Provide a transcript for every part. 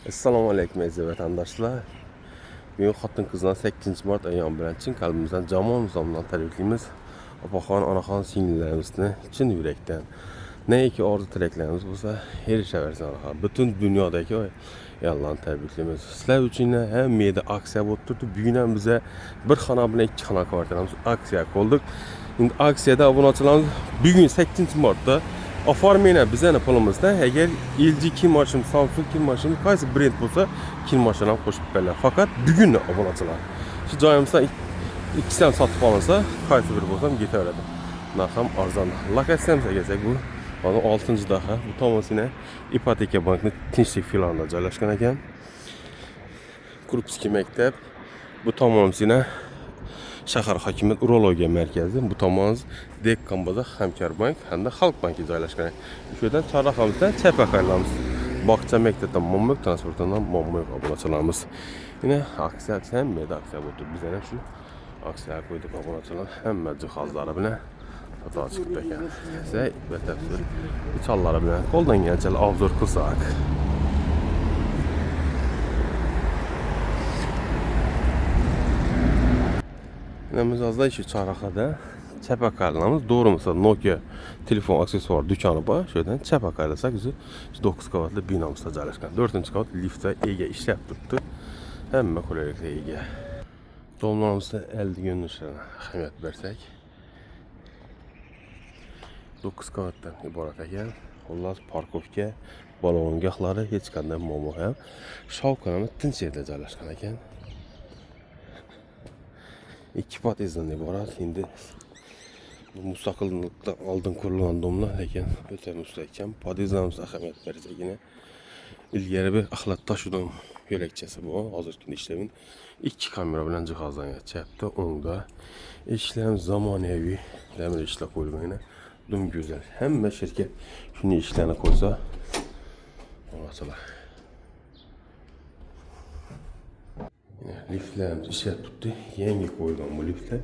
Assalomu alaykum aziz vatandoshlar. Bugun xotin qizlar 8 mart ayyomi bilan chin qalbimizdan jamol nizomdan tabriklaymiz. Opaxon, onaxon singillarimizni chin yurakdan neki orzu tilaklarimiz bo'lsa erishaversinlar. Butun dunyodagi ayollarni tabriklaymiz. Sizlar uchun ham meda aksiya bo'lib turdi. Bugun ham biza bir xona bilan ikki xona kvartiramiz aksiya qildik. Endi aksiyada obunachilarimiz bugun 8 martda oformanglar bizani pulimizda agar LG kiyim mashini, Samsung kiyim mashini qaysi brend bo'lsa kiyim mashinani qo'shib beradilar. Faqat bugunni obunachilar. Shu joyimizdan ikkisidan sotib olinsa, qaysi biri bo'lsa ham ketaveradi. Narx ham arzon. Lokatsiyamizga kelsak bu 6-daha bu tomonsinə ipoteka bankının Tinchlik filialında joylashgan ekan. Krupskiy maktab. Bu tomonsinə shahar hokimiyat urologiya markazi, bu tomonimiz Dekkanbozor Hamkorbank hamda Xalq banki joylashgan. Shu yerdan chorrahimizdan chapga qayrilamiz. Bog'cha maktabdan Mo'mmoq transportidan Mo'mmoq obunachilarimiz. Yana aksiya hammada aksiya bo'ldi. Biz ham shu aksiya qo'ydik obunachilar hamma jihozlari bilan foto chiqdi ekan. Siz batafsil insonlar bilan qo'ldan kelgancha obzor qilsak. Namazda şu çarxada çapaqarlarımız doğru mesela Nokia telefon aksesuar dükkanı var. Şuradan çapaqarlasak bizi 9 qavatlı binamızda joylashgan. 4-chi qavat liftda ega ishlab turibdi. Hamma qulaylikga ega. Domlarimizda 50 yo'nalishlarga ahamiyat bersak 9 qavatdan iborat ekan. Xullas parkovka, balongohlari hech qanday muammo ham. Shovqinimiz tinch yerda joylashgan ekan. 2 podizdan iborat. Endi bu mustaqillikdan oldin qurilgan domlar lekin o'ta mustahkam. Podizlarimiz ahamiyat bersagina ilgari bir axlat tashuvdan yo'lakchasi bu. Hozirgi ishlavin 2 kamera bilan jihozlangan. Chapda, o'ngda eshiklarimiz zamonaviy ta'mir ishlar qo'yilgan. Dum go'zal. Hamma shirkat shuni ishlarni qo'ysa, masalan liftlarimiz ishlab turibdi. Yangi qo'yilgan bu liftlar.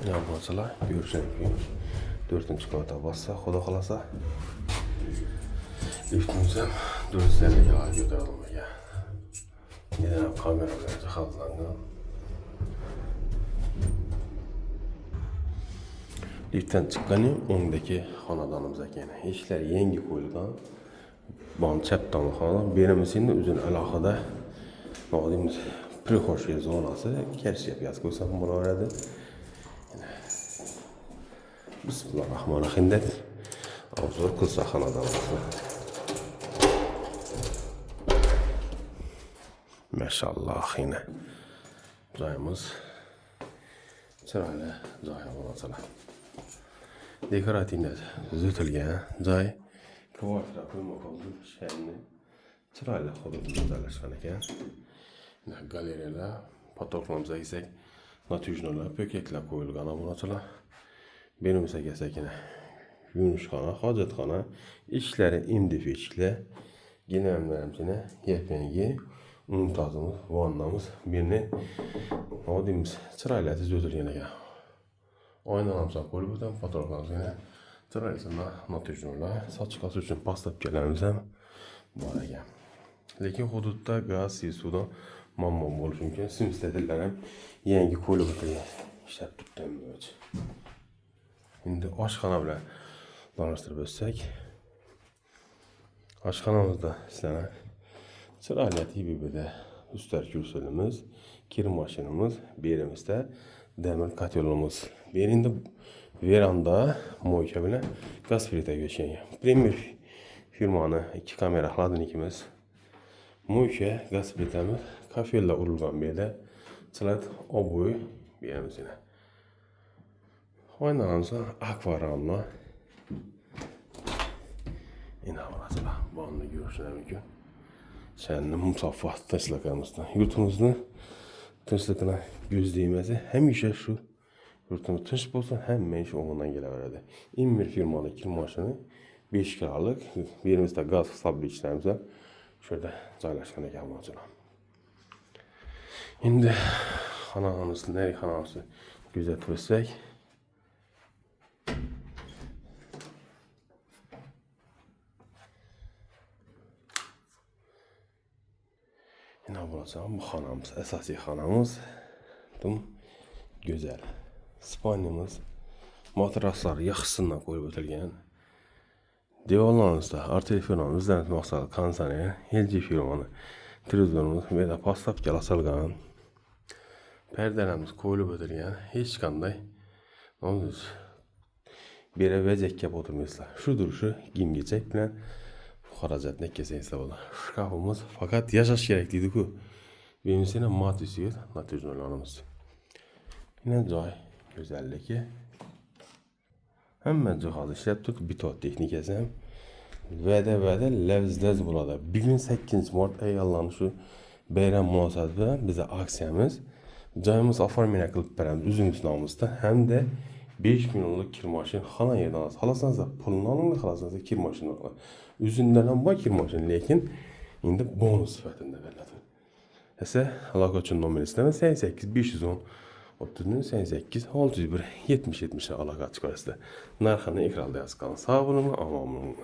Mana bu masalan ko'rishing. 4-chi qavatga bassa, xudo xolasa liftimiz ham 400 ga ko'tarilmagan. Yana kamera bilan jihozlangan. Liftdan chiqqanim o'ngdagi xonadonimiz ekan. Eshiklar yangi qo'yilgan. Bom chap tomon xona, berimizning o'zini alohida nodimiz prixoshya zonasi, kirish yozib qo'ysam bo'laveradi. Bismillahirrahmanirrahim deb obzor qilsa xonadonimizni. Maşallah yine joyimiz chiroyli joy bo'lasalar. Dekorativlar tuzitilgan joy. Kvartira qo'ymoq oldim, shanni chiroyli hududda joylashgan ekan. Galeriyalar, fotoqlamamizga kelsak, natujnolar, po'kaklar qo'yilgan obunachilar. Berimizga kelsakina yumushxona, hojatxona, ishlari MDF ishlar, gilamlarimizga yapangi mumtozimiz, vannamiz, birini odimiz chiroyli tuzilgan ekan. Oynalarimiz ham qo'yib o'tamiz, fotoqlamamizga chiroyli natujnolar, sochqasi uchun pastapkalarimiz ham bor ekan. Lekin hududda gaz, suvdan muammo bo'lishi mumkin. Simstadillar ham yangi qo'yib o'tilgan. Ishlab turibdi. Endi oshxona bilan tanishtirib o'tsak, oshxonamizda sizlarga chiroyli TBBda ustar kursilimiz, kir mashinamiz, berimizda demir kotelimiz. Berinde veranda moyka bilan gaz plitaga o'xshagan. Premier firmani 2 kamera xladnikimiz, moyka, gaz plitamiz, kafellar urilgan bu yerda. Chilat oboy berimizda. Oynalarımızda akvaryumla inanılmazlar. Banlı görüşler mümkün. Seninle musaffah taşlakamızda. Yurtumuzda taşlakına göz değmesi hem işe şu yurtumuz taş olsa hem iş ondan geleverdi. İmmir firmalı kirmaşını 5 kiralık birimizde gaz sabri işlerimize şöyle joylashgan ekan mo'jina. Endi xonamizni, nari xonamizni kuzatib o'tsak, Ne bulacağım? Bu xanamız, əsasi xanamız. Dım gözəl. Spanyamız. Matraslar yaxşısından qoyub ötülgən. Divarlarımızda artel firmanın üzlərinə məqsədi kansanə, LG firmanı televizorumuz və də pastap gəlasılğan. Pərdələrimiz qoyulub ötülgən. Heç qanday belə vəzəkkəb oturmuşlar. Şu duruşu gimgecək bilən xaracət nə kəsəysə ola. Şkafımız fakat yaşaş gerekliydi ki. Benim sene mat üstüyüz. Natürcünlerimiz. Yine cay güzellik ki. Hemen cihazı işlətdik. Bitot texnikəsəm. Vədə ləvz burada. Bugün 8 Mart ayarlanışı bayram münasibətilə bizə aksiyamız. Cayımız afarmina qılıb bərəmiz üzün üstünamızda. Həm də 5 milyonluq kir maşın xalan yerdən az. Xalasanız da pulunu alın, xalasanız da kir maşını alın. Üzündən həm var kir maşını, lakin indi bonus sifətində verilir. Həsə əlaqə üçün nömrə istəmə 88 510 38 601 70 70 əlaqə çıxarsa. Narxını ekranda yazıb qalın. Sağ olun, aman olun.